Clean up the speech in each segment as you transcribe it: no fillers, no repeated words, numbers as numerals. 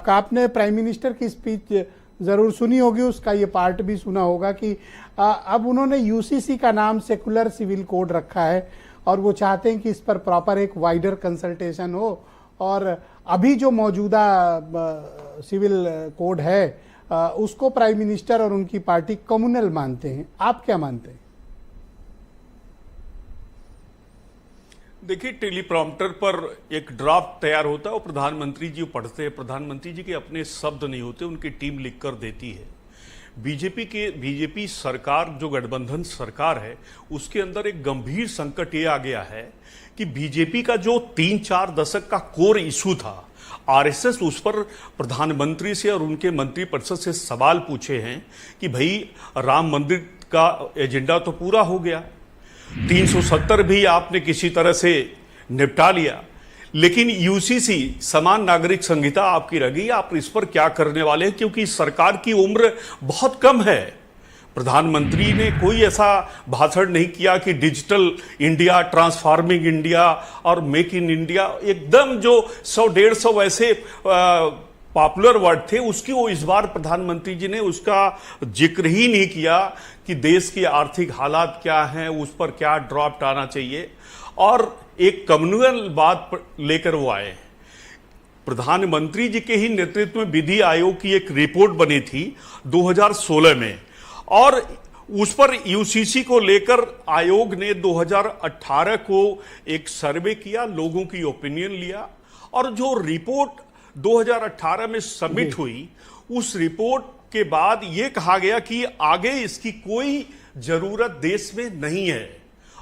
आपका, आपने prime minister की स्पीच जरूर सुनी होगी, उसका ये पार्ट भी सुना होगा कि अब उन्होंने यूसीसी का नाम सेकुलर सिविल कोड रखा है और वो चाहते हैं कि इस पर प्रॉपर एक वाइडर कंसल्टेशन हो और अभी जो मौजूदा सिविल कोड है उसको प्राइम मिनिस्टर और उनकी पार्टी कम्युनल मानते हैं। आप क्या मानते हैं? देखिए, टेलीप्रॉम्प्टर पर एक ड्राफ्ट तैयार होता है और प्रधानमंत्री जी पढ़ते हैं। प्रधानमंत्री जी के अपने शब्द नहीं होते, उनकी टीम लिख कर देती है। बीजेपी सरकार जो गठबंधन सरकार है उसके अंदर एक गंभीर संकट ये आ गया है कि बीजेपी का जो 3-4 दशक का कोर इशू था, आरएसएस उस पर प्रधानमंत्री से और उनके मंत्रिपरिषद से सवाल पूछे हैं कि भाई राम मंदिर का एजेंडा तो पूरा हो गया, 370 भी आपने किसी तरह से निपटा लिया, लेकिन यूसीसी समान नागरिक संहिता आपकी रह गई, आप इस पर क्या करने वाले हैं? क्योंकि सरकार की उम्र बहुत कम है। प्रधानमंत्री ने कोई ऐसा भाषण नहीं किया कि डिजिटल इंडिया, ट्रांसफॉर्मिंग इंडिया और मेक इन इंडिया, एकदम जो 100-150 ऐसे पॉपुलर वर्ड थे उसकी वो इस बार प्रधानमंत्री जी ने उसका जिक्र ही नहीं किया कि देश की आर्थिक हालात क्या हैं, उस पर क्या ड्राफ्ट आना चाहिए, और एक कम्युनल बात लेकर वो आए। प्रधानमंत्री जी के ही नेतृत्व में विधि आयोग की एक रिपोर्ट बनी थी 2016 में और उस पर यूसीसी को लेकर आयोग ने 2018 को एक सर्वे किया, लोगों की ओपिनियन लिया और जो रिपोर्ट 2018 में सबमिट हुई, उस रिपोर्ट के बाद यह कहा गया कि आगे इसकी कोई जरूरत देश में नहीं है।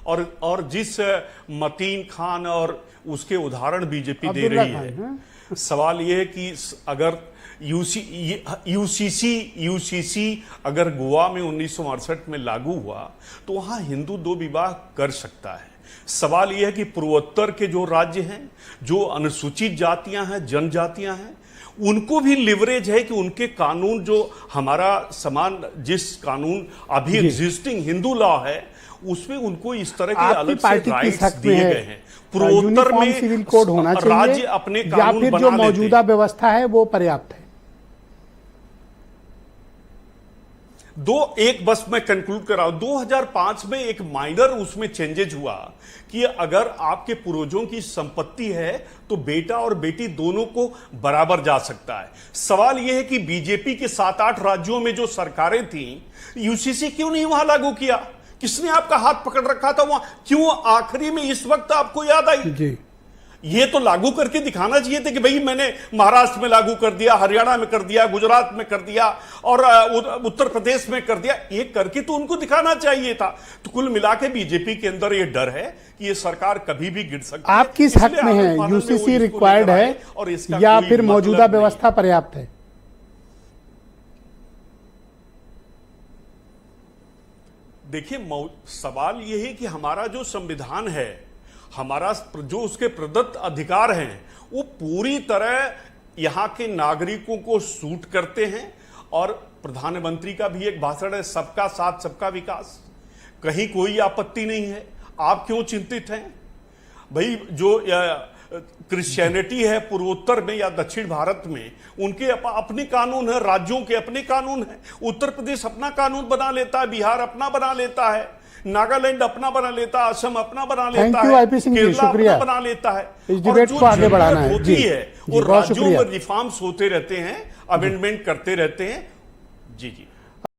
और जिस मतीन खान और उसके उदाहरण बीजेपी दे रही है, सवाल यह है कि अगर यूसीसी अगर गोवा में 1968 में लागू हुआ तो वहां हिंदू 2 विवाह कर सकता है। सवाल यह है कि पूर्वोत्तर के जो राज्य हैं, जो अनुसूचित जातियां हैं, जनजातियां हैं, उनको भी लिवरेज है कि उनके कानून जो हमारा समान जिस कानून अभी एग्जिस्टिंग हिंदू लॉ है उसमें उनको इस तरह के अलग से राइट्स दिए गए हैं। पूर्वोत्तर में सिविल कोड होना चाहिए राज्य अपने कानून या फिर जो मौजूदा व्यवस्था है वो पर्याप्त है? एक बस मैं कंक्लूड कर रहा हूं। 2005 में एक माइनर उसमें चेंजेज हुआ कि अगर आपके पूर्वजों की संपत्ति है तो बेटा और बेटी दोनों को बराबर जा सकता है। सवाल यह है कि बीजेपी के 7-8 राज्यों में जो सरकारें थी, यूसीसी क्यों नहीं वहां लागू किया? किसने आपका हाथ पकड़ रखा था वहां? क्यों आखिरी में इस वक्त आपको याद आई? जी, ये तो लागू करके दिखाना चाहिए था कि भाई मैंने महाराष्ट्र में लागू कर दिया, हरियाणा में कर दिया, गुजरात में कर दिया और उत्तर प्रदेश में कर दिया। ये करके तो उनको दिखाना चाहिए था। तो कुल मिला के बीजेपी के अंदर ये डर है कि ये सरकार कभी भी गिर सकती है। आप किस हक में है? यूसीसी रिक्वायर्ड है और या फिर मौजूदा व्यवस्था पर्याप्त है? देखिए, सवाल यह है कि हमारा जो संविधान है, हमारा जो उसके प्रदत्त अधिकार हैं, वो पूरी तरह यहां के नागरिकों को सूट करते हैं। और प्रधानमंत्री का भी एक भाषण है, सबका साथ सबका विकास, कहीं कोई आपत्ति नहीं है। आप क्यों चिंतित हैं भाई? जो क्रिश्चियनिटी है पूर्वोत्तर में या दक्षिण भारत में, उनके अपने कानून है, राज्यों के अपने कानून है। उत्तर प्रदेश अपना कानून बना लेता है, बिहार अपना बना लेता है, नागालैंड अपना बना लेता है, असम अपना बना लेता है, केरला अपना बना लेता है। इस डिबेट को आगे बढ़ाना है होती है और राज्यों में रिफॉर्म्स होते रहते हैं, अमेंडमेंट करते रहते हैं। जी।